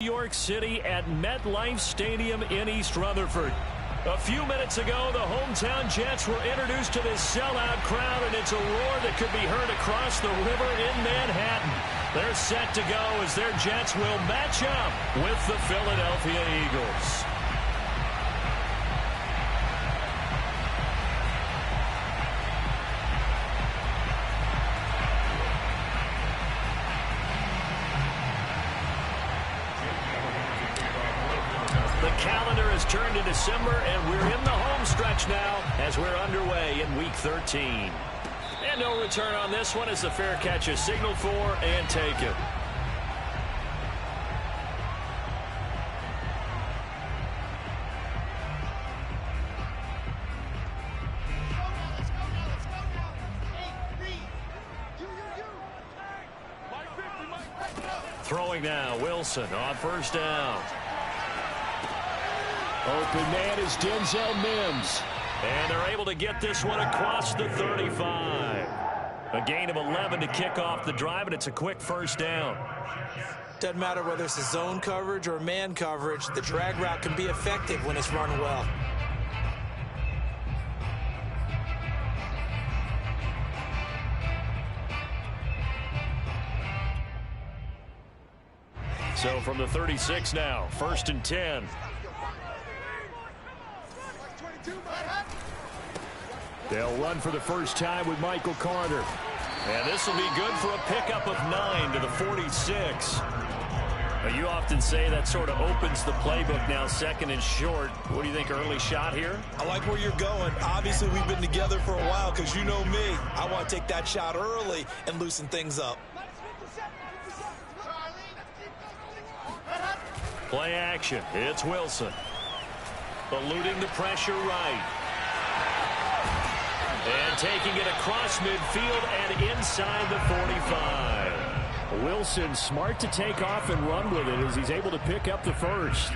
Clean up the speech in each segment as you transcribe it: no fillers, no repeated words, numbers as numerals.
York City at MetLife Stadium in East Rutherford. A few minutes ago, the hometown Jets were introduced to this sellout crowd, and it's a roar that could be heard across the river in Manhattan. They're set to go as their Jets will match up with the Philadelphia Eagles. The calendar has turned to December, and we're in the home stretch now as we're underway in Week 13. And no return on this one as the fair catch is signaled for and taken. Throwing now, Wilson on first down. Open man is Denzel Mims. And they're able to get this one across the 35. A gain of 11 to kick off the drive, and it's a quick first down. Doesn't matter whether it's a zone coverage or man coverage, the drag route can be effective when it's run well. So from the 36 now, 1st and 10. They'll run for the first time with Michael Carter. And this will be good for a pickup of 9 to the 46. Now, you often say that sort of opens the playbook now, 2nd and short. What do you think, early shot here? I like where you're going. Obviously, we've been together for a while because you know me. I want to take that shot early and loosen things up. Play action. It's Wilson. Eluding the pressure right. And taking it across midfield and inside the 45. Wilson smart to take off and run with it as he's able to pick up the first.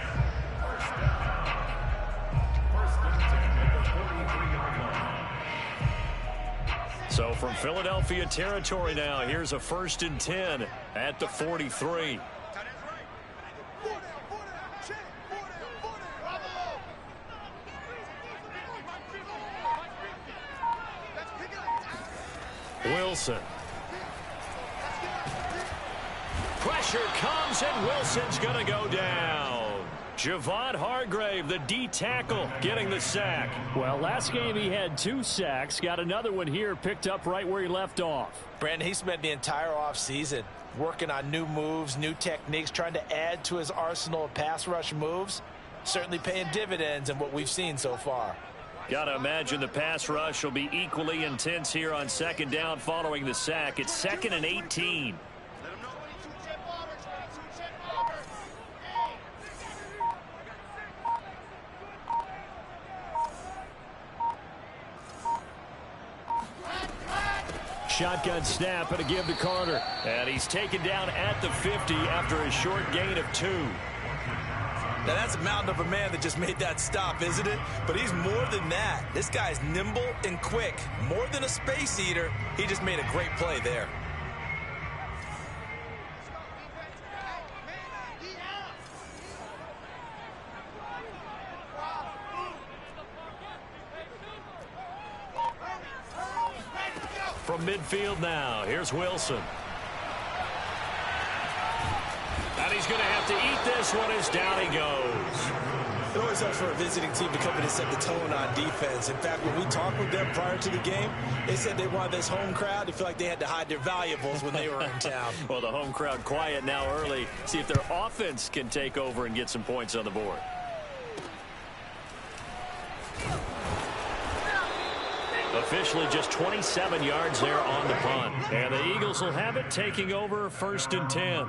So from Philadelphia territory now, here's a 1st and 10 at the 43. Wilson. Pressure comes, and Wilson's going to go down. Javon Hargrave, the D tackle, getting the sack. Well, last game he had 2 sacks. Got another one here, picked up right where he left off. Brandon, he spent the entire offseason working on new moves, new techniques, trying to add to his arsenal of pass rush moves. Certainly paying dividends in what we've seen so far. Got to imagine the pass rush will be equally intense here on 2nd down following the sack. It's 2nd and 18. Shotgun snap and a give to Carter. And he's taken down at the 50 after a short gain of 2. Now, that's a mountain of a man that just made that stop, isn't it? But he's more than that. This guy's nimble and quick. More than a space eater, he just made a great play there. From midfield now, here's Wilson. And he's going to have to eat this one as down he goes. It always helps for a visiting team to come in and set the tone on defense. In fact, when we talked with them prior to the game, they said they wanted this home crowd to feel like they had to hide their valuables when they were in town. Well, the home crowd quiet now early. See if their offense can take over and get some points on the board. Officially just 27 yards there on the punt. And the Eagles will have it, taking over 1st and 10.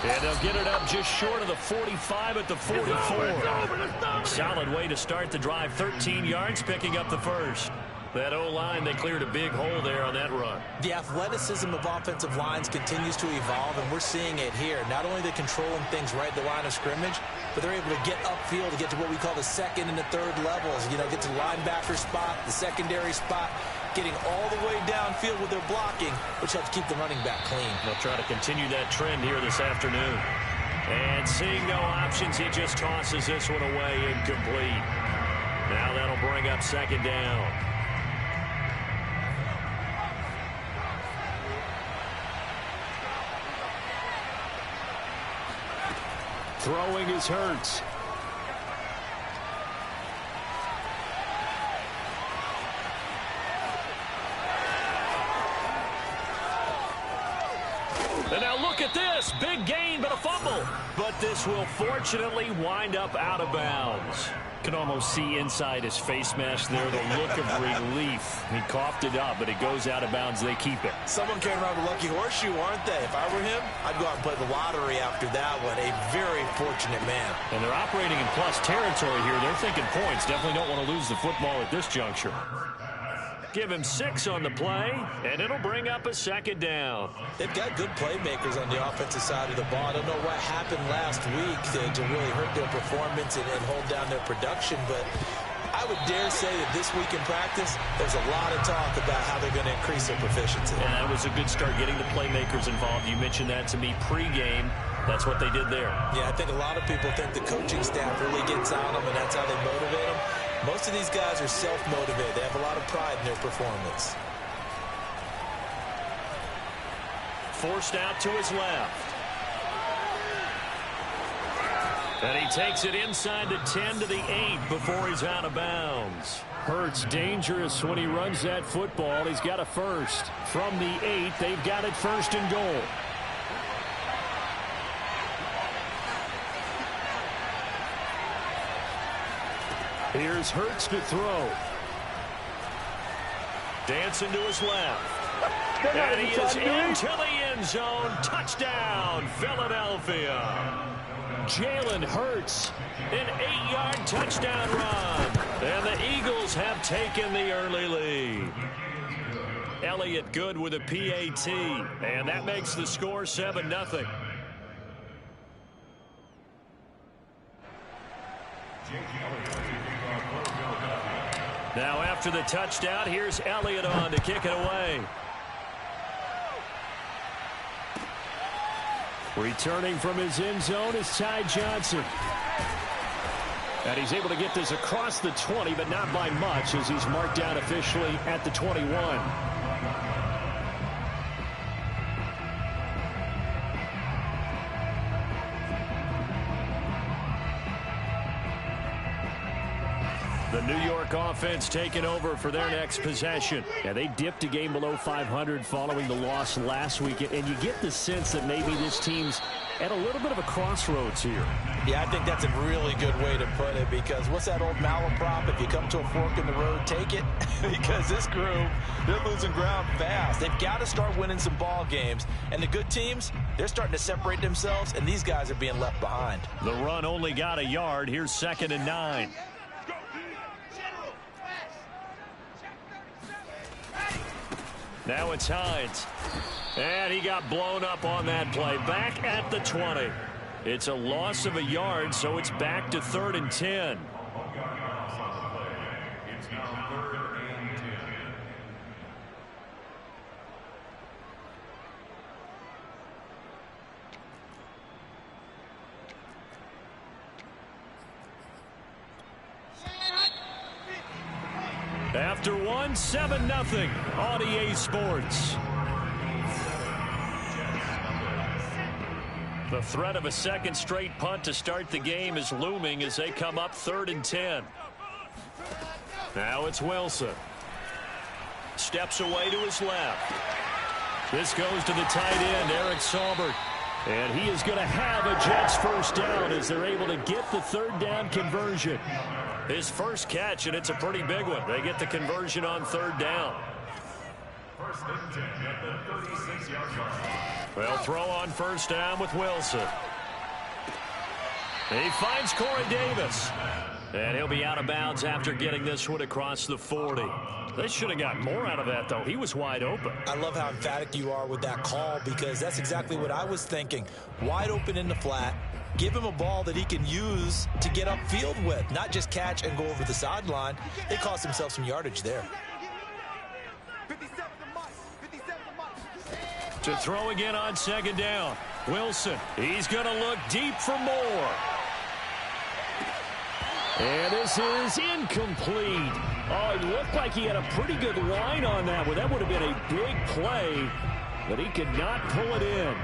And they'll get it up just short of the 45 at the 44. Solid way to start the drive. 13 yards, picking up the first. That O-line, they cleared a big hole there on that run. The athleticism of offensive lines continues to evolve, and we're seeing it here. Not only are they controlling things right at the line of scrimmage, but they're able to get upfield to get to what we call the second and the third levels. You know, get to the linebacker spot, the secondary spot, getting all the way downfield with their blocking, which helps keep the running back clean. They'll try to continue that trend here this afternoon. And seeing no options, he just tosses this one away incomplete. Now that'll bring up second down. Throwing is Hurts. And now look at this. Big gain, but a fumble. But this will fortunately wind up out of bounds. Can almost see inside his face mask there the look of relief. He coughed it up, but it goes out of bounds. They keep it. Someone came around with a lucky horseshoe, aren't they? If I were him, I'd go out and play the lottery after that one. A very fortunate man. And they're operating in plus territory here. They're thinking points. Definitely don't want to lose the football at this juncture. Give him 6 on the play, and it'll bring up a second down. They've got good playmakers on the offensive side of the ball. I don't know what happened last week to really hurt their performance and hold down their production, but I would dare say that this week in practice, there's a lot of talk about how they're going to increase their proficiency. And that was a good start, getting the playmakers involved. You mentioned that to me pregame. That's what they did there. Yeah, I think a lot of people think the coaching staff really gets on them, and that's how they motivate them. Most of these guys are self-motivated. They have a lot of pride in their performance. Forced out to his left. And he takes it inside the 10 to the 8 before he's out of bounds. Hurts dangerous when he runs that football. He's got a first. From the 8, they've got it first and goal. Here's Hurts to throw. Dancing to his left. And he is into the end zone. Touchdown, Philadelphia. Jalen Hurts, an 8-yard touchdown run. And the Eagles have taken the early lead. Elliott good with a PAT. And that makes the score 7-0. Now after the touchdown, here's Elliott on to kick it away. Returning from his end zone is Ty Johnson. And he's able to get this across the 20, but not by much, as he's marked down officially at the 21. The New York offense taking over for their next possession. Yeah, they dipped a game below 500 following the loss last week, and you get the sense that maybe this team's at a little bit of a crossroads here. Yeah, I think that's a really good way to put it, because what's that old malaprop? If you come to a fork in the road, take it. Because this group, they're losing ground fast. They've got to start winning some ball games. And the good teams, they're starting to separate themselves, and these guys are being left behind. The run only got a yard. Here's 2nd and 9. Now it's Hines. And he got blown up on that play. Back at the 20. It's a loss of a yard, so it's back to 3rd and 10. After one, 7-0 on EA Sports. The threat of a second straight punt to start the game is looming as they come up 3rd and 10. Now it's Wilson. Steps away to his left. This goes to the tight end, Eric Saubert. And he is going to have a Jets first down as they're able to get the 3rd down conversion. His first catch, and it's a pretty big one. They get the conversion on 3rd down. They'll throw on 1st down with Wilson. He finds Corey Davis. And he'll be out of bounds after getting this one across the 40. They should have got more out of that, though. He was wide open. I love how emphatic you are with that call, because that's exactly what I was thinking. Wide open in the flat. Give him a ball that he can use to get upfield with, not just catch and go over the sideline. They cost themselves some yardage there. To throw again on second down. Wilson, he's going to look deep for more. And this is incomplete. Oh, it looked like he had a pretty good line on that one. That would have been a big play, but he could not pull it in.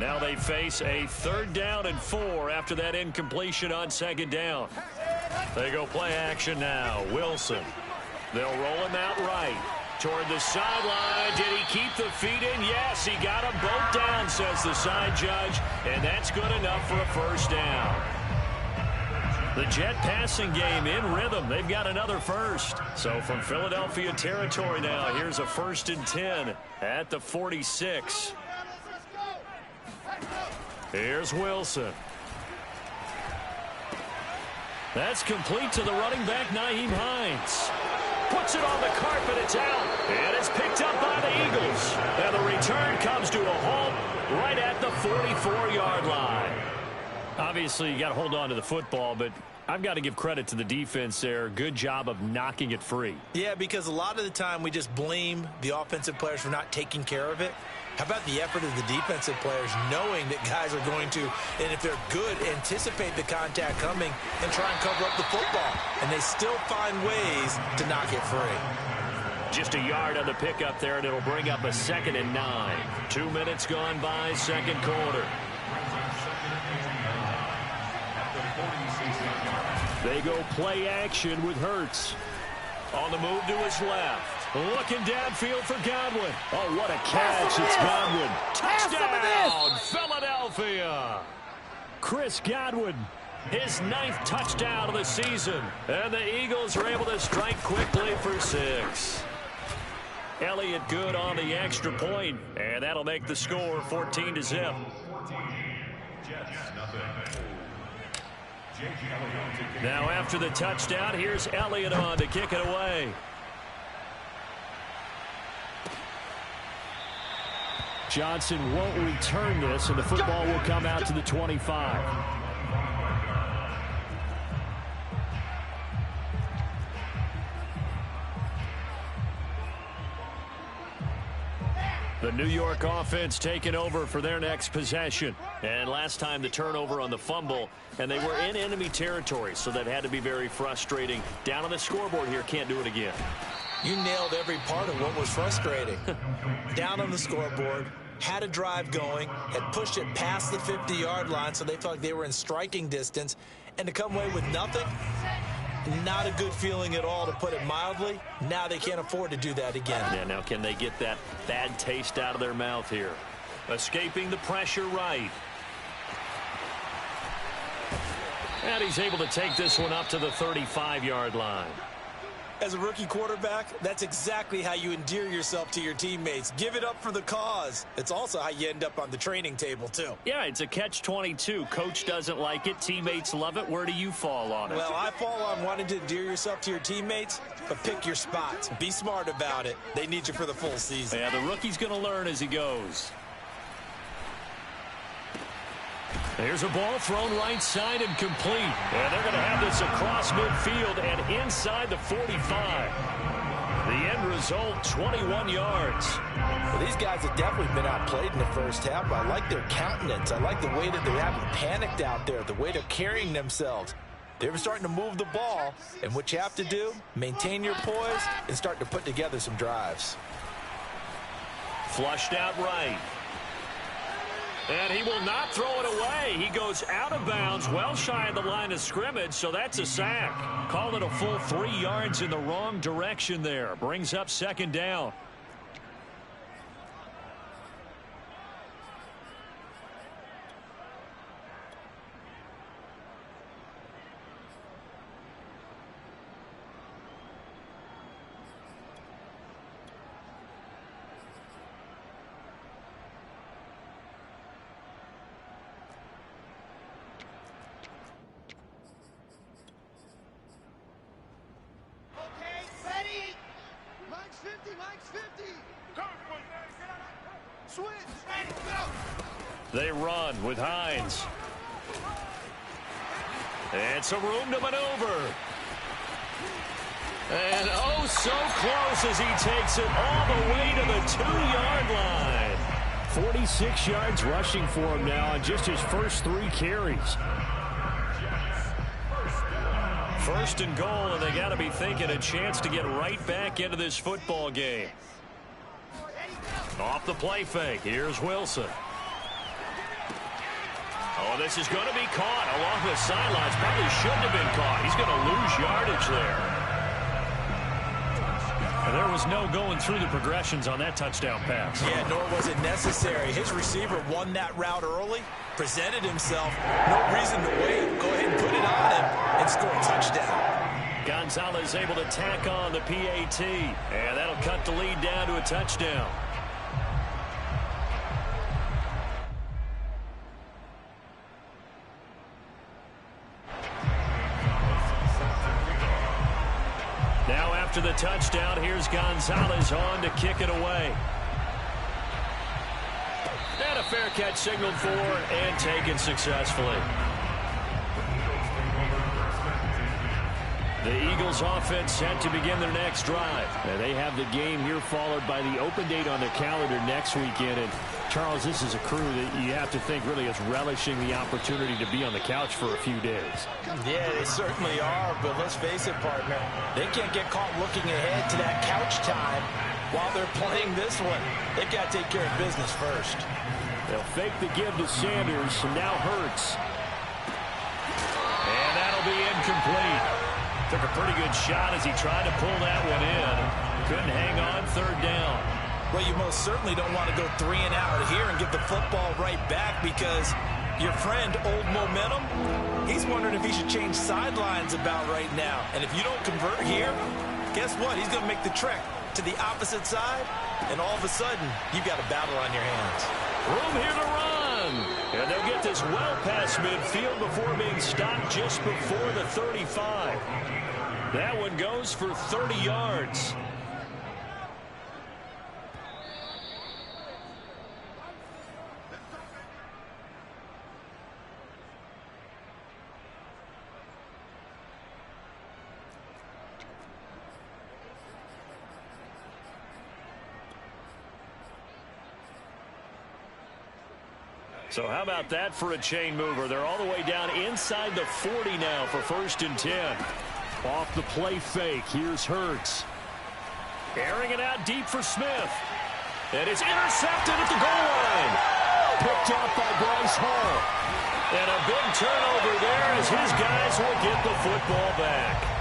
Now they face a 3rd down and 4 after that incompletion on second down. They go play action now. Wilson. They'll roll him out right. Toward the sideline. Did he keep the feet in? Yes, he got them both down, says the side judge. And that's good enough for a first down. The Jet passing game in rhythm. They've got another first. So from Philadelphia territory now, here's a 1st and 10 at the 46. Here's Wilson. That's complete to the running back, Nyheim Hines. Puts it on the carpet, it's out. And it's picked up by the Eagles. And the return comes to a halt right at the 44-yard line. Obviously, you got to hold on to the football, but I've got to give credit to the defense there. Good job of knocking it free. Yeah, because a lot of the time we just blame the offensive players for not taking care of it. How about the effort of the defensive players knowing that guys are going to, and if they're good, anticipate the contact coming and try and cover up the football. And they still find ways to knock it free. Just a yard on the pickup there, and it'll bring up a 2nd and 9. 2 minutes gone by, second quarter. They go play action with Hurts. On the move to his left. Looking downfield for Godwin. Oh, what a catch. It's Godwin. Touchdown, Philadelphia. Chris Godwin, his 9th touchdown of the season. And the Eagles are able to strike quickly for 6. Elliott good on the extra point, and that'll make the score 14-0. Now after the touchdown, here's Elliott on to kick it away. Johnson won't return this, and the football will come out to the 25. The New York offense taking over for their next possession. And last time the turnover on the fumble, and they were in enemy territory, so that had to be very frustrating. Down on the scoreboard here, can't do it again. You nailed every part of what was frustrating. Down on the scoreboard, had a drive going, had pushed it past the 50-yard line, so they felt like they were in striking distance, and to come away with nothing, not a good feeling at all, to put it mildly. Now they can't afford to do that again. Yeah, now can they get that bad taste out of their mouth here? Escaping the pressure right. And he's able to take this one up to the 35-yard line. As a rookie quarterback, that's exactly how you endear yourself to your teammates. Give it up for the cause. It's also how you end up on the training table, too. Yeah, it's a catch-22. Coach doesn't like it. Teammates love it. Where do you fall on it? Well, I fall on wanting to endear yourself to your teammates, but pick your spots. Be smart about it. They need you for the full season. Yeah, the rookie's going to learn as he goes. Here's a ball thrown right side and complete. And they're going to have this across midfield and inside the 45. The end result, 21 yards. Well, these guys have definitely been outplayed in the first half. I like their countenance. I like the way that they haven't panicked out there, the way they're carrying themselves. They're starting to move the ball, and what you have to do, maintain your poise and start to put together some drives. Flushed out right. And he will not throw it away. He goes out of bounds, well shy of the line of scrimmage, so that's a sack. Call it a full 3 yards in the wrong direction there. Brings up second down. They run with Hines. And some room to maneuver. And oh, so close as he takes it all the way to the 2-yard line. 46 yards rushing for him now on just his first 3 carries. First and goal, and they got to be thinking a chance to get right back into this football game. Off the play fake. Here's Wilson. Oh, this is going to be caught along the sidelines. Probably shouldn't have been caught. He's going to lose yardage there. And there was no going through the progressions on that touchdown pass. Yeah, nor was it necessary. His receiver won that route early, presented himself. No reason to wait. Go ahead and put it on him and score a touchdown. Gonzalez able to tack on the PAT. And that'll cut the lead down to a touchdown. Now after the touchdown, here's Gonzalez on to kick it away. And a fair catch signaled for and taken successfully. The Eagles offense set to begin their next drive. And they have the game here followed by the open date on their calendar next weekend. And Charles, this is a crew that you have to think really is relishing the opportunity to be on the couch for a few days. Yeah, they certainly are, but let's face it, partner. They can't get caught looking ahead to that couch time while they're playing this one. They've got to take care of business first. They'll fake the give to Sanders, and now Hurts. And that'll be incomplete. Took a pretty good shot as he tried to pull that one in. Couldn't hang on 3rd down. Well, you most certainly don't want to go 3 and out here and get the football right back because your friend, Old Momentum, he's wondering if he should change sidelines about right now. And if you don't convert here, guess what? He's going to make the trek to the opposite side, and all of a sudden, you've got a battle on your hands. Room here to run. And they'll get this well past midfield before being stopped just before the 35. That one goes for 30 yards. So how about that for a chain mover? They're all the way down inside the 40 now for 1st and 10. Off the play fake. Here's Hurts. Airing it out deep for Smith. And it's intercepted at the goal line. Picked off by Bryce Hall. And a big turnover there as his guys will get the football back.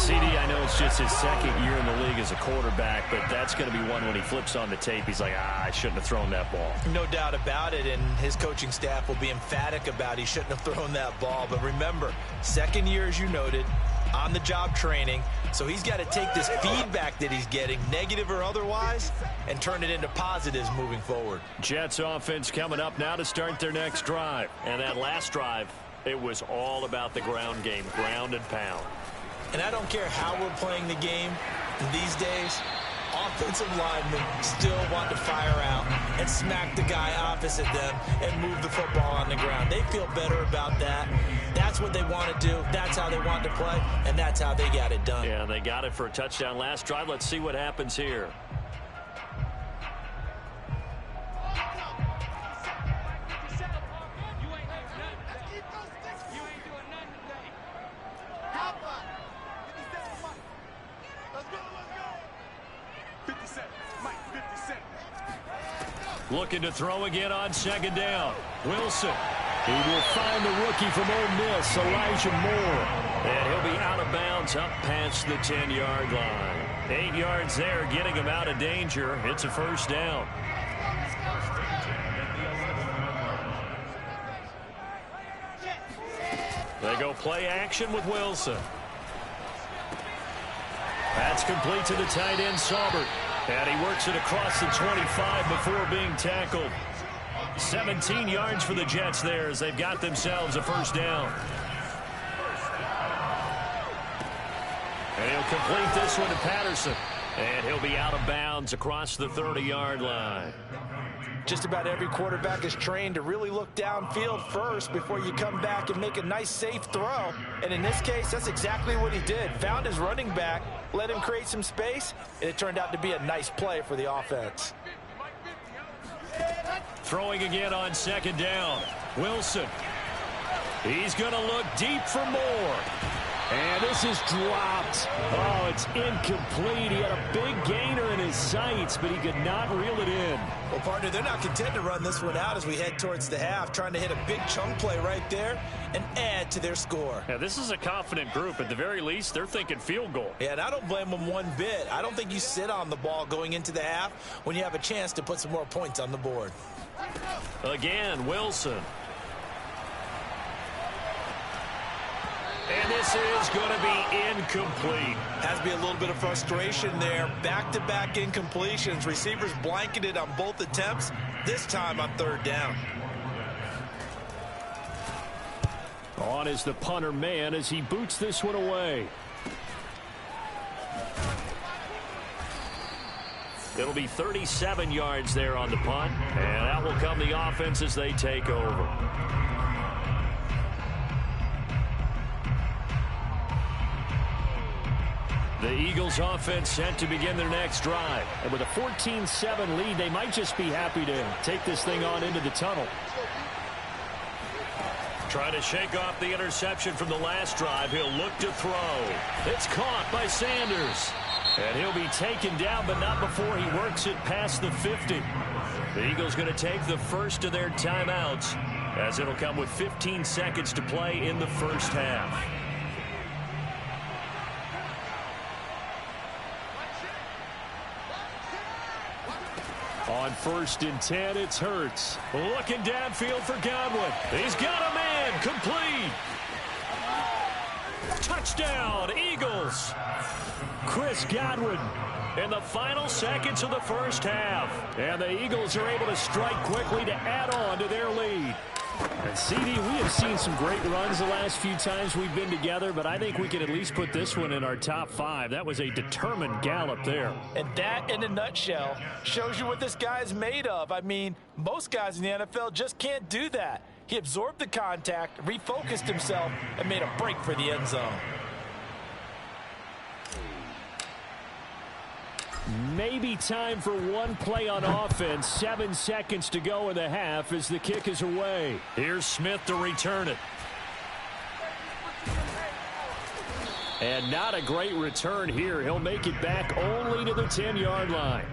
CD, I know it's just his 2nd year in the league as a quarterback, but that's going to be one when he flips on the tape. He's like, I shouldn't have thrown that ball. No doubt about it, and his coaching staff will be emphatic about he shouldn't have thrown that ball. But remember, 2nd year, as you noted, on-the-job training, so he's got to take this feedback that he's getting, negative or otherwise, and turn it into positives moving forward. Jets offense coming up now to start their next drive. And that last drive, it was all about the ground game, ground and pound. And I don't care how we're playing the game these days, offensive linemen still want to fire out and smack the guy opposite them and move the football on the ground. They feel better about that. That's what they want to do. That's how they want to play, and that's how they got it done. Yeah, they got it for a touchdown last drive. Let's see what happens here. Looking to throw again on 2nd down. Wilson. He will find the rookie from Ole Miss, Elijah Moore. And he'll be out of bounds up past the 10-yard line. 8 yards there, getting him out of danger. It's a 1st down. They go play action with Wilson. That's complete to the tight end, Saubert. And he works it across the 25 before being tackled. 17 yards for the Jets there as they've got themselves a 1st down. And he'll complete this one to Patterson. And he'll be out of bounds across the 30-yard line. Just about every quarterback is trained to really look downfield first before you come back and make a nice, safe throw. And in this case, that's exactly what he did. Found his running back, let him create some space, and it turned out to be a nice play for the offense. Throwing again on second down. Wilson. He's going to look deep for more. And this is dropped. Oh, it's incomplete. He had a big gainer in his sights, but he could not reel it in. Well, partner, they're not content to run this one out as we head towards the half, trying to hit a big chunk play right there and add to their score. Yeah, this is a confident group. At the very least, they're thinking field goal. Yeah, and I don't blame them one bit. I don't think you sit on the ball going into the half when you have a chance to put some more points on the board. Again, Wilson. And this is going to be incomplete. Has to be a little bit of frustration there. Back-to-back incompletions. Receivers blanketed on both attempts, this time on third down. On is the punter man as he boots this one away. It'll be 37 yards there on the punt. And out will come the offense as they take over. The Eagles offense set to begin their next drive. And with a 14-7 lead, they might just be happy to take this thing on into the tunnel. Trying to shake off the interception from the last drive. He'll look to throw. It's caught by Sanders. And he'll be taken down, but not before he works it past the 50. The Eagles going to take the first of their timeouts, as it'll come with 15 seconds to play in the first half. On 1st and 10, it's Hurts. Looking downfield for Godwin. He's got a man. Complete. Touchdown, Eagles. Chris Godwin in the final seconds of the first half. And the Eagles are able to strike quickly to add on to their lead. And CD, we have seen some great runs the last few times we've been together, but I think we can at least put this one in our top 5. That was a determined gallop there. And that, in a nutshell, shows you what this guy is made of. I mean, most guys in the NFL just can't do that. He absorbed the contact, refocused himself, and made a break for the end zone. Maybe time for one play on offense. 7 seconds to go in the half as the kick is away. Here's Smith to return it. And not a great return here. He'll make it back only to the 10-yard line.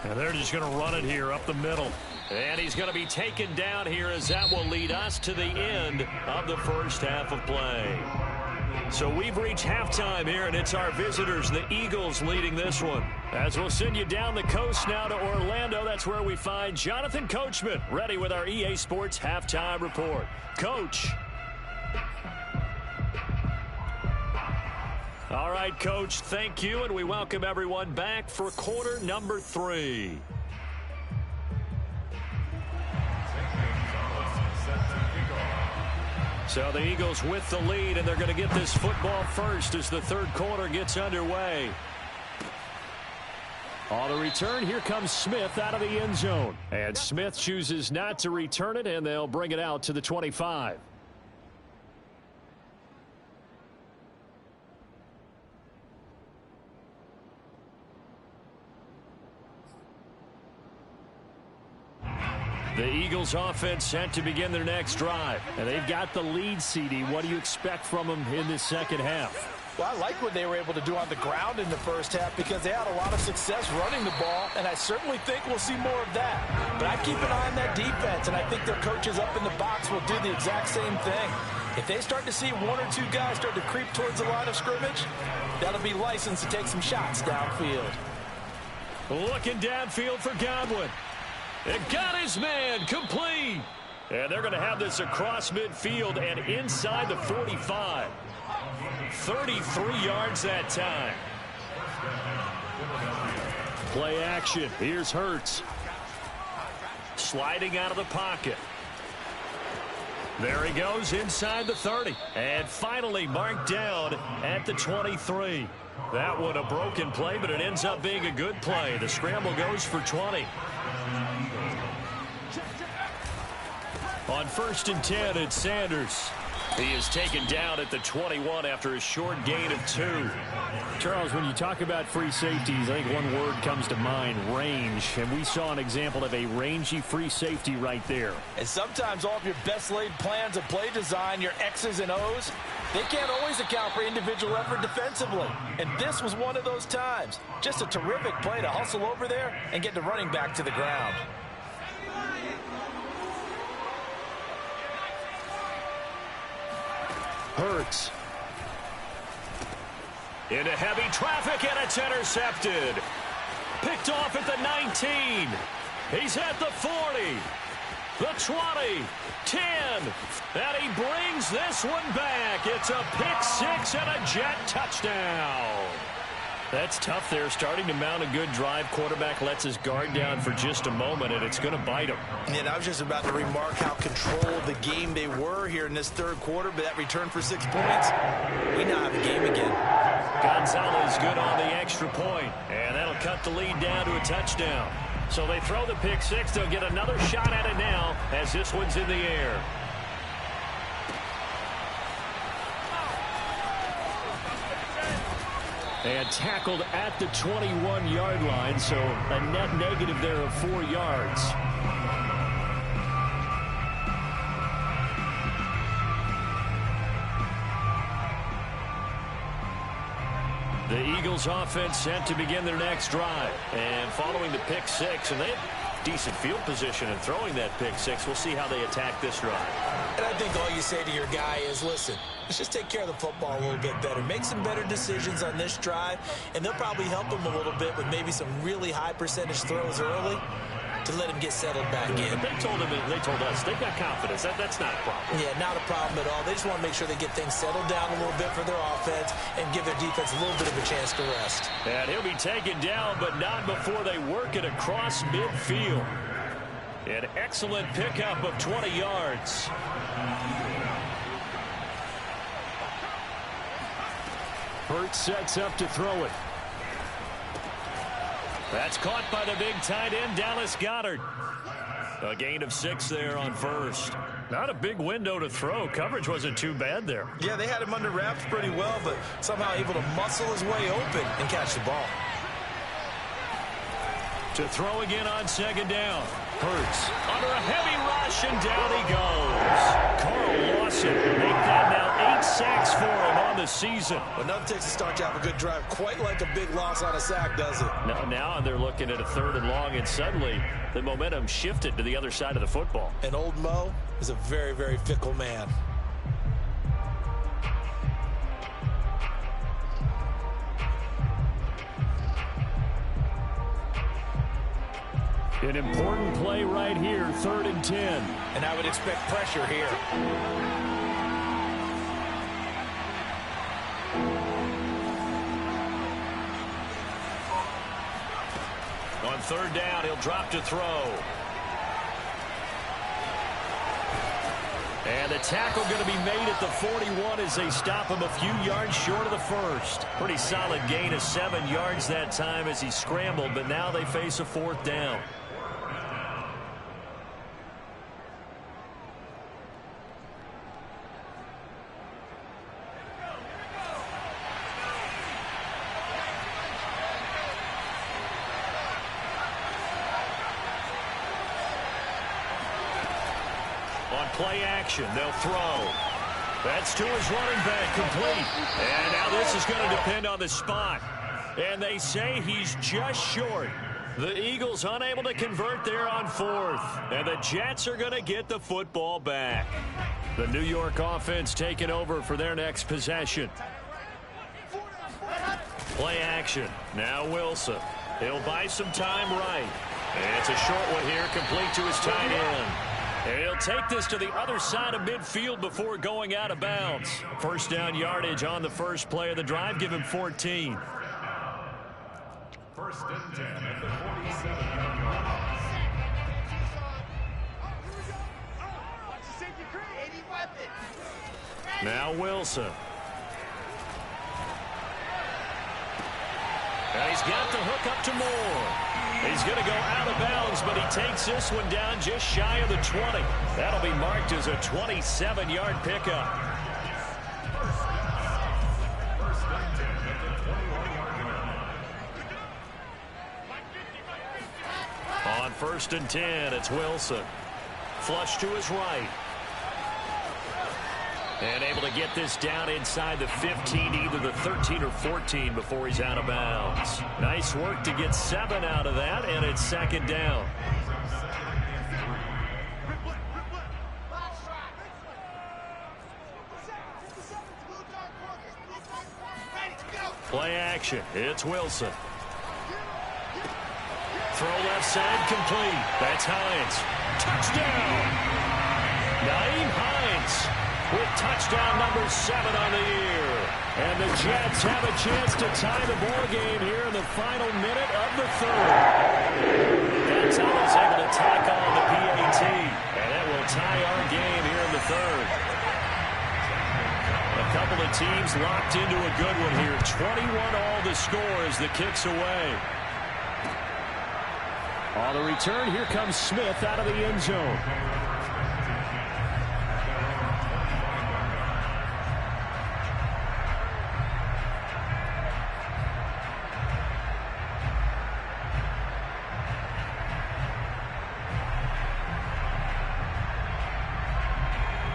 And they're just going to run it here up the middle. And he's going to be taken down here as that will lead us to the end of the first half of play. So we've reached halftime here, and it's our visitors, the Eagles, leading this one. As we'll send you down the coast now to Orlando, that's where we find Jonathan Coachman, ready with our EA Sports Halftime Report. Coach. All right, Coach, thank you, and we welcome everyone back for quarter number 3. So the Eagles with the lead, and they're going to get this football first as the third quarter gets underway. On the return, here comes Smith out of the end zone. And Smith chooses not to return it, and they'll bring it out to the 25. The Eagles offense set to begin their next drive. And they've got the lead, CD. What do you expect from them in this second half? Well, I like what they were able to do on the ground in the first half because they had a lot of success running the ball, and I certainly think we'll see more of that. But I keep an eye on that defense, and I think their coaches up in the box will do the exact same thing. If they start to see 1 or 2 guys start to creep towards the line of scrimmage, that'll be licensed to take some shots downfield. Looking downfield for Godwin. It got his man complete. And they're going to have this across midfield and inside the 45. 33 yards that time. Play action. Here's Hurts. Sliding out of the pocket. There he goes inside the 30. And finally marked down at the 23. That one a broken play, but it ends up being a good play. The scramble goes for 20. On 1st and 10, it's Sanders. He is taken down at the 21 after a short gain of 2. Charles, when you talk about free safeties, I think one word comes to mind, range. And we saw an example of a rangy free safety right there. And sometimes all of your best laid plans of play design, your X's and O's, they can't always account for individual effort defensively. And this was one of those times. Just a terrific play to hustle over there and get the running back to the ground. Hurts. Into heavy traffic, and it's intercepted. Picked off at the 19. He's at the 40. The 20. 10. And he brings this one back. It's a pick six and a Jet touchdown. That's tough there, starting to mount a good drive. Quarterback lets his guard down for just a moment, and it's going to bite him. And I was just about to remark how controlled the game they were here in this third quarter, but that return for 6 points, we now have a game again. Gonzalez good on the extra point, and that'll cut the lead down to a touchdown. So they throw the pick six. They'll get another shot at it now as this one's in the air. And tackled at the 21-yard line, so a net negative there of 4 yards. The Eagles offense set to begin their next drive. And following the pick six, and they have decent field position in throwing that pick six. We'll see how they attack this drive. And I think all you say to your guy is, listen, let's just take care of the football a little bit better. Make some better decisions on this drive, and they'll probably help him a little bit with maybe some really high percentage throws early to let him get settled back in. But they told us they've got confidence. That's not a problem. Yeah, not a problem at all. They just want to make sure they get things settled down a little bit for their offense and give their defense a little bit of a chance to rest. And he'll be taken down, but not before they work it across midfield. An excellent pickup of 20 yards. Hurts sets up to throw it. That's caught by the big tight end, Dallas Goedert. A gain of 6 there on first. Not a big window to throw. Coverage wasn't too bad there. Yeah, they had him under wraps pretty well, but somehow able to muscle his way open and catch the ball. To throw again on 2nd down. Hurts under a heavy rush, and down he goes. Carl Lawson make that now 8 sacks for him on the season. But nothing takes a start to have a good drive quite like a big loss on a sack, does it? Now they're looking at a 3rd and long, and suddenly the momentum shifted to the other side of the football. And old Mo is a very, very fickle man. An important play right here, 3rd and 10. And I would expect pressure here. On 3rd down, he'll drop to throw. And the tackle going to be made at the 41 as they stop him a few yards short of the first. Pretty solid gain of 7 yards that time as he scrambled, but now they face a 4th down. Play action. They'll throw. That's to his running back, complete. And now this is going to depend on the spot. And they say he's just short. The Eagles unable to convert there on 4th. And the Jets are going to get the football back. The New York offense taking over for their next possession. Play action. Now Wilson. He'll buy some time right. And it's a short one here, complete to his tight end. And he'll take this to the other side of midfield before going out of bounds. First down yardage on the first play of the drive. Give him 14. First and 10 at the 47-yard line. Now Wilson. And he's got the hook up to Moore. He's going to go out of bounds, but he takes this one down just shy of the 20. That'll be marked as a 27-yard pickup. First and 10 at the 21-yard line. On first and 10, it's Wilson. Flush to his right. And able to get this down inside the 15, either the 13 or 14 before he's out of bounds. Nice work to get 7 out of that, and it's second down. Play action. It's Wilson. Throw left side complete. That's Hines. Touchdown! Naeem Hines with touchdown number 7 on the year. And the Jets have a chance to tie the ball game here in the final minute of the third. That's how he's able to tack on the PAT. And that will tie our game here in the third. A couple of teams locked into a good one here. 21 all the score as the kick's away. On the return, here comes Smith out of the end zone.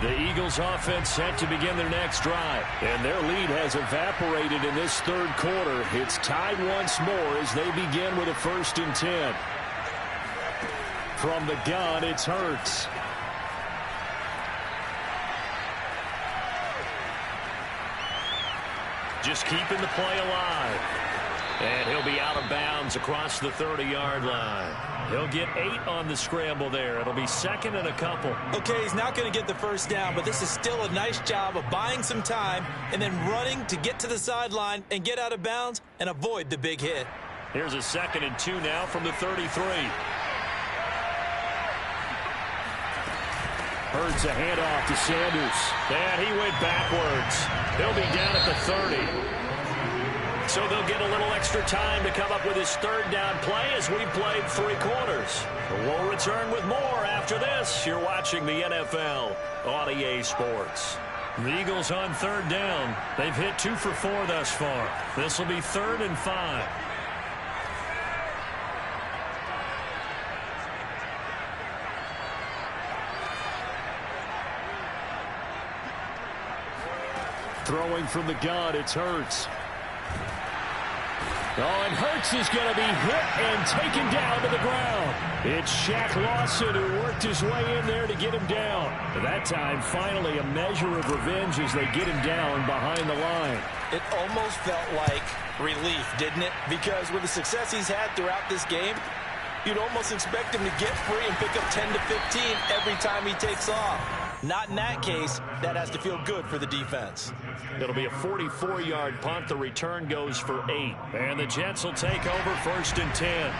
The Eagles offense set to begin their next drive. And their lead has evaporated in this third quarter. It's tied once more as they begin with a first and 10. From the gun, it's Hurts. Just keeping the play alive. And he'll be out of bounds across the 30-yard line. He'll get 8 on the scramble there. It'll be second and a couple. Okay, he's not going to get the first down, but this is still a nice job of buying some time and then running to get to the sideline and get out of bounds and avoid the big hit. Here's a second and 2 now from the 33. Hurts a handoff to Sanders. And he went backwards. He'll be down at the 30. So they'll get a little extra time to come up with his third down play as we played 3 quarters. We'll return with more after this. You're watching the NFL on EA Sports. The Eagles on third down. They've hit 2 for 4 thus far. This will be 3rd and 5. Throwing from the gun, it's Hurts. Oh, and Hurts is going to be hit and taken down to the ground. It's Shaq Lawson who worked his way in there to get him down. That time, finally, a measure of revenge as they get him down behind the line. It almost felt like relief, didn't it? Because with the success he's had throughout this game, you'd almost expect him to get free and pick up 10 to 15 every time he takes off. Not in that case. That has to feel good for the defense. It'll be a 44-yard punt. The return goes for 8. And the Jets will take over 1st and 10.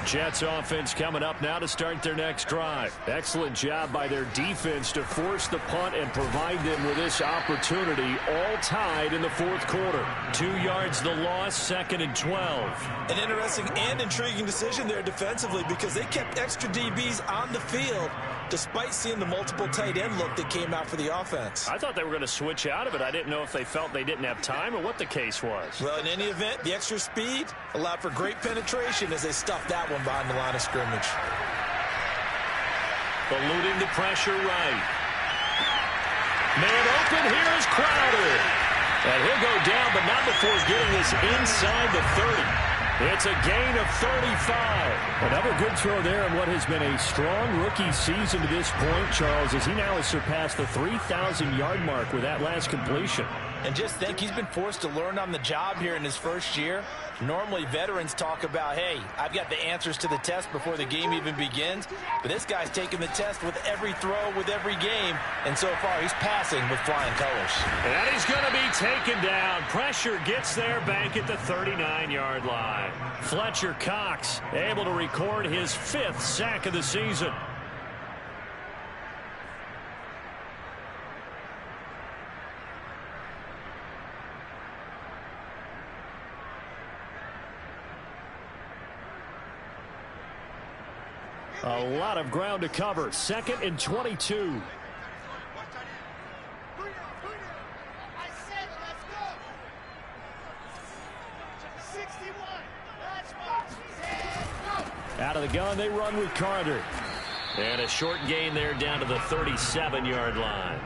Jets offense coming up now to start their next drive. Excellent job by their defense to force the punt and provide them with this opportunity, all tied in the 4th quarter. 2 yards the loss, 2nd and 12. An interesting and intriguing decision there defensively because they kept extra DBs on the field despite seeing the multiple tight end look that came out for the offense. I thought they were going to switch out of it. I didn't know if they felt they didn't have time or what the case was. Well, in any event, the extra speed allowed for great penetration as they stuffed that one behind the line of scrimmage. Eluding the pressure right. Man open, here's Crowder. And he'll go down, but not before getting this inside the 30. It's a gain of 35. Another good throw there in what has been a strong rookie season to this point, Charles, as he now has surpassed the 3,000-yard mark with that last completion. And just think, he's been forced to learn on the job here in his first year. Normally, veterans talk about, hey, I've got the answers to the test before the game even begins. But this guy's taking the test with every throw, with every game. And so far, he's passing with flying colors. And he's going to be taken down. Pressure gets there back at the 39-yard line. Fletcher Cox able to record his 5th sack of the season. A lot of ground to cover. 2nd and 22. Out of the gun, they run with Carter. And a short gain there down to the 37-yard line.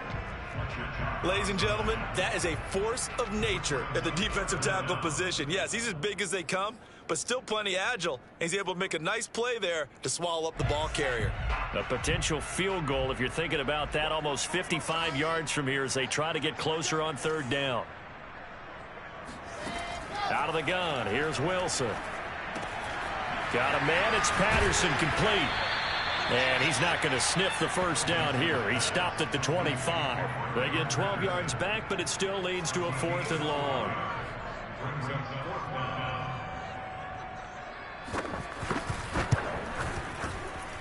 Ladies and gentlemen, that is a force of nature at the defensive tackle position. Yes, he's as big as they come, but still plenty agile. He's able to make a nice play there to swallow up the ball carrier. A potential field goal, if you're thinking about that, almost 55 yards from here as they try to get closer on 3rd down. Out of the gun, here's Wilson. Got a man, it's Patterson, complete. And he's not going to sniff the first down here. He stopped at the 25. They get 12 yards back, but it still leads to a 4th and long.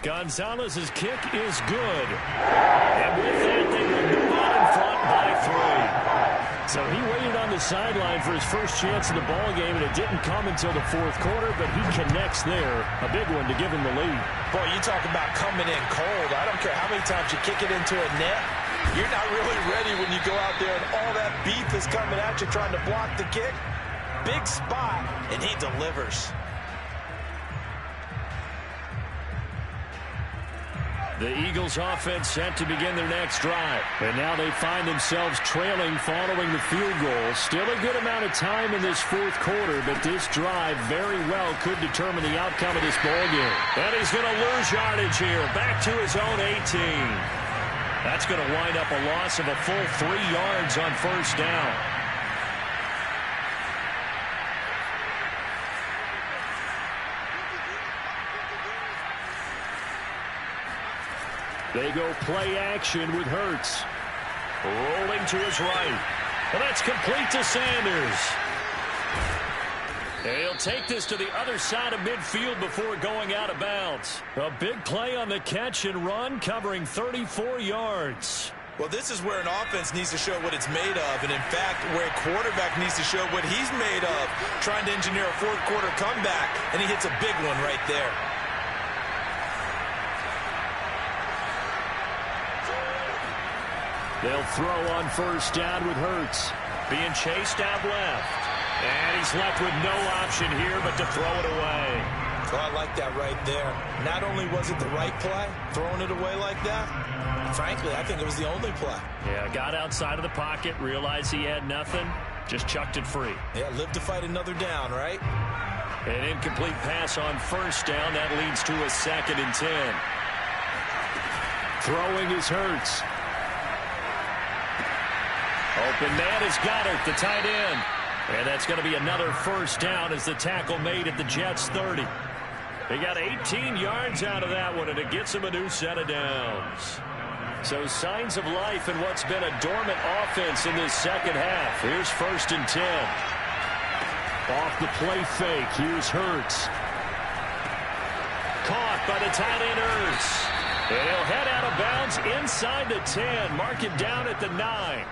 Gonzalez's kick is good. And with that, they will move on in front by 3. So he waited on the sideline for his first chance in the ball game, and it didn't come until the 4th quarter, but he connects there. A big one to give him the lead. Boy, you talk about coming in cold. I don't care how many times you kick it into a net. You're not really ready when you go out there and all that beef is coming at you trying to block the kick. Big spot, and he delivers. The Eagles offense set to begin their next drive. And now they find themselves trailing following the field goal. Still a good amount of time in this 4th quarter, but this drive very well could determine the outcome of this ball game. And he's going to lose yardage here, back to his own 18. That's going to wind up a loss of a full 3 yards on 1st down. They go play action with Hurts. Rolling to his right. And that's complete to Sanders. And he'll take this to the other side of midfield before going out of bounds. A big play on the catch and run, covering 34 yards. Well, this is where an offense needs to show what it's made of, and in fact, where a quarterback needs to show what he's made of, trying to engineer a 4th quarter comeback, and he hits a big one right there. They'll throw on 1st down with Hurts. Being chased out left. And he's left with no option here but to throw it away. Oh, I like that right there. Not only was it the right play, throwing it away like that, frankly, I think it was the only play. Yeah, got outside of the pocket, realized he had nothing, just chucked it free. Yeah, live to fight another down, right? An incomplete pass on 1st down. That leads to a 2nd and 10. Throwing is Hurts. Open man is Goddard, the tight end. And that's going to be another 1st down as the tackle made at the Jets' 30. They got 18 yards out of that one, and it gets them a new set of downs. So signs of life in what's been a dormant offense in this 2nd half. Here's 1st and 10. Off the play fake, here's Hurts. Caught by the tight end Hurts. And he'll head out of bounds inside the 10. Mark it down at the 9.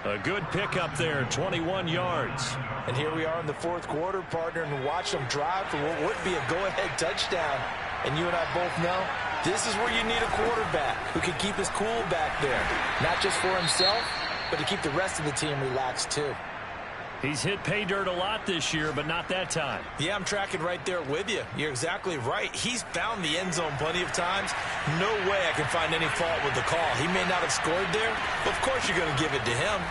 A good pickup there, 21 yards. And here we are in the 4th quarter, partner, and watch them drive for what would be a go-ahead touchdown. And you and I both know this is where you need a quarterback who can keep his cool back there. Not just for himself, but to keep the rest of the team relaxed too. He's hit pay dirt a lot this year, but not that time. Yeah, I'm tracking right there with you. You're exactly right. He's found the end zone plenty of times. No way I can find any fault with the call. He may not have scored there, but of course you're going to give it to him.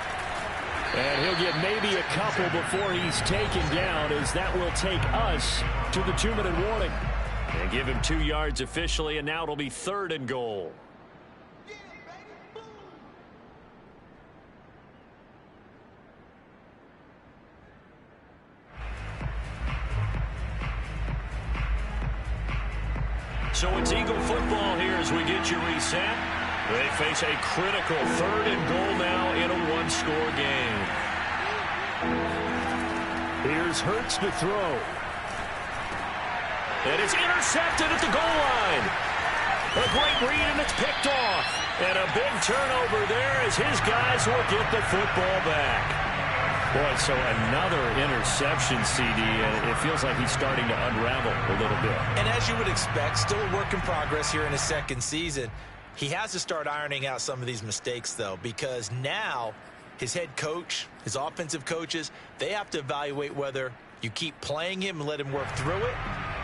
And he'll get maybe a couple before he's taken down, as that will take us to the 2-minute warning. And give him 2 yards officially, and now it'll be 3rd and goal. So it's Eagle football here as we get you reset. They face a critical 3rd and goal now in a one-score game. Here's Hurts to throw. And it's intercepted at the goal line. A great read, and it's picked off. And a big turnover there as his guys will get the football back. Boy, so another interception, CD, and it feels like he's starting to unravel a little bit. And as you would expect, still a work in progress here in his second season. He has to start ironing out some of these mistakes, though, because now his head coach, his offensive coaches, they have to evaluate whether you keep playing him and let him work through it,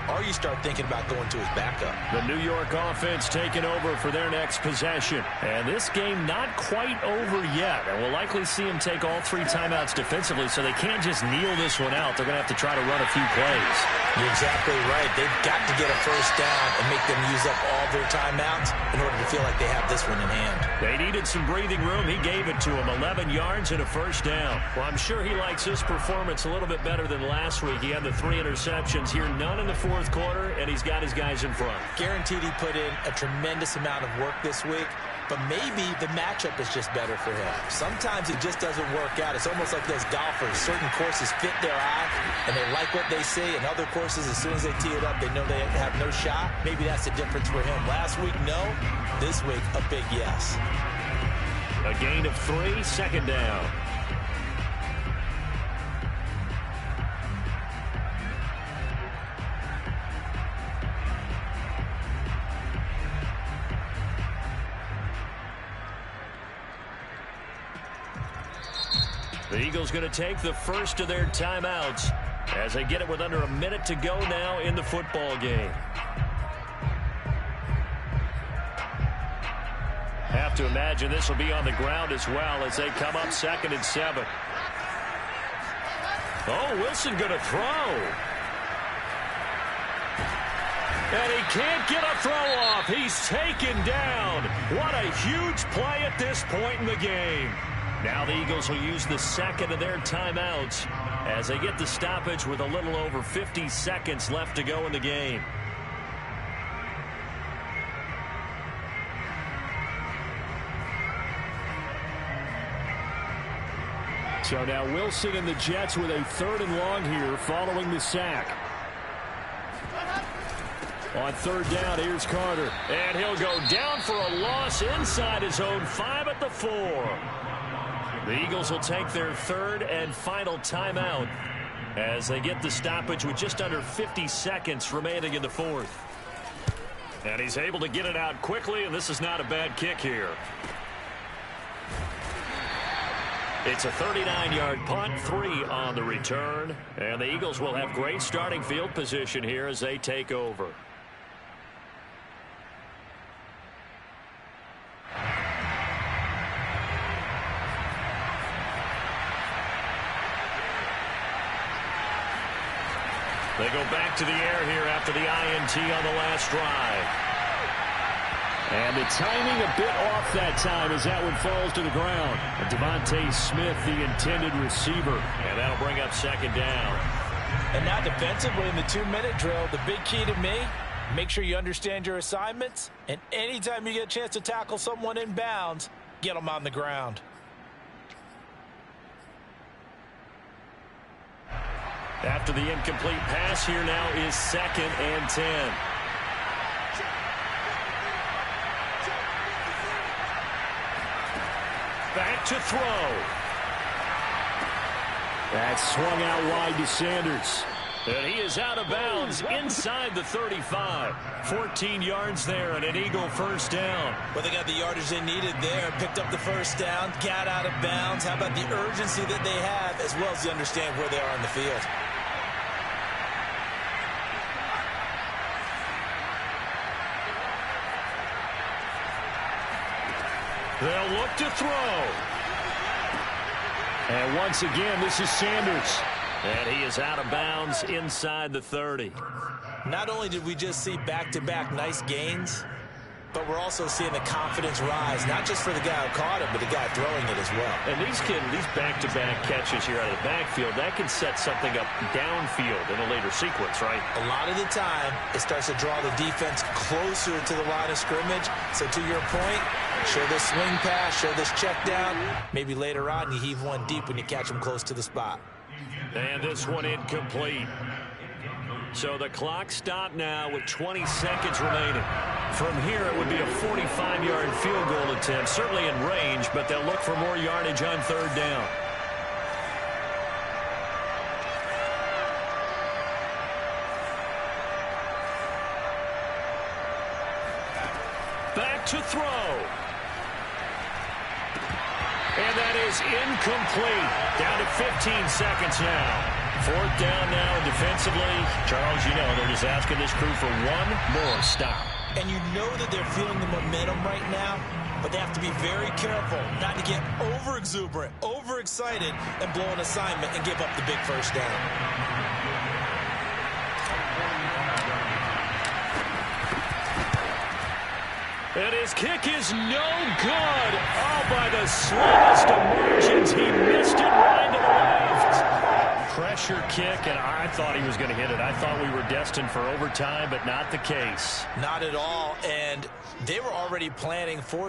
or you start thinking about going to his backup. The New York offense taking over for their next possession. And this game not quite over yet. And we'll likely see him take all 3 timeouts defensively, so they can't just kneel this one out. They're going to have to try to run a few plays. You're exactly right. They've got to get a first down and make them use up all their timeouts in order to feel like they have this one in hand. They needed some breathing room. He gave it to him. 11 yards and a first down. Well, I'm sure he likes his performance a little bit better than last week. He had the 3 interceptions here, none in the fourth quarter, and he's got his guys in front. Guaranteed he put in a tremendous amount of work this week, but maybe the matchup is just better for him. Sometimes it just doesn't work out. It's almost like those golfers. Certain courses fit their eye, and they like what they see, and other courses, as soon as they tee it up, they know they have no shot. Maybe that's the difference for him. Last week, no. This week, a big yes. A gain of 3, second down. The Eagles going to take the first of their timeouts as they get it with under a minute to go now in the football game. Have to imagine this will be on the ground as well as they come up 2nd and 7. Oh, Wilson going to throw. And he can't get a throw off. He's taken down. What a huge play at this point in the game. Now the Eagles will use the 2nd of their timeouts as they get the stoppage with a little over 50 seconds left to go in the game. So now Wilson and the Jets with a 3rd and long here following the sack. On 3rd down, here's Carter. And he'll go down for a loss inside his own 5 at the 4. The Eagles will take their 3rd and final timeout as they get the stoppage with just under 50 seconds remaining in the 4th. And he's able to get it out quickly, and this is not a bad kick here. It's a 39-yard punt, 3 on the return. And the Eagles will have great starting field position here as they take over. They go back to the air here after the INT on the last drive. And the timing a bit off that time as that one falls to the ground. And Devontae Smith, the intended receiver. And that'll bring up 2nd down. And now defensively in the 2-minute drill, the big key to me, make sure you understand your assignments. And anytime you get a chance to tackle someone in bounds, get them on the ground. After the incomplete pass, here now is 2nd and 10. Back to throw. That swung out wide to Sanders. And he is out of bounds inside the 35. 14 yards there and an Eagle first down. Well, they got the yardage they needed there, picked up the first down, got out of bounds. How about the urgency that they have, as well as they understand where they are on the field? They'll look to throw. And once again, this is Sanders. And he is out of bounds inside the 30. Not only did we just see back-to-back nice gains, But we're also seeing the confidence rise, not just for the guy who caught it, but the guy throwing it as well. And these back-to-back catches here out of the backfield, that can set something up downfield in a later sequence, right? A lot of the time, it starts to draw the defense closer to the line of scrimmage. So to your point, show this swing pass, show this check down. Maybe later on, you heave one deep when you catch them close to the spot. And this one incomplete. So the clock stopped now with 20 seconds remaining. From here, it would be a 45-yard field goal attempt, certainly in range, but they'll look for more yardage on third down. Back to throw. And that is incomplete. Down to 15 seconds now. Fourth down now defensively. Charles, you know, they're just asking this crew for one more stop. And you know that they're feeling the momentum right now, but they have to be very careful not to get over-exuberant, over-excited, and blow an assignment and give up the big first down. And his kick is no good. Oh, by the slightest of margins, he missed it right to the left. Pressure kick, and I thought he was going to hit it. I thought we were destined for overtime, but not the case. Not at all, and they were already planning for the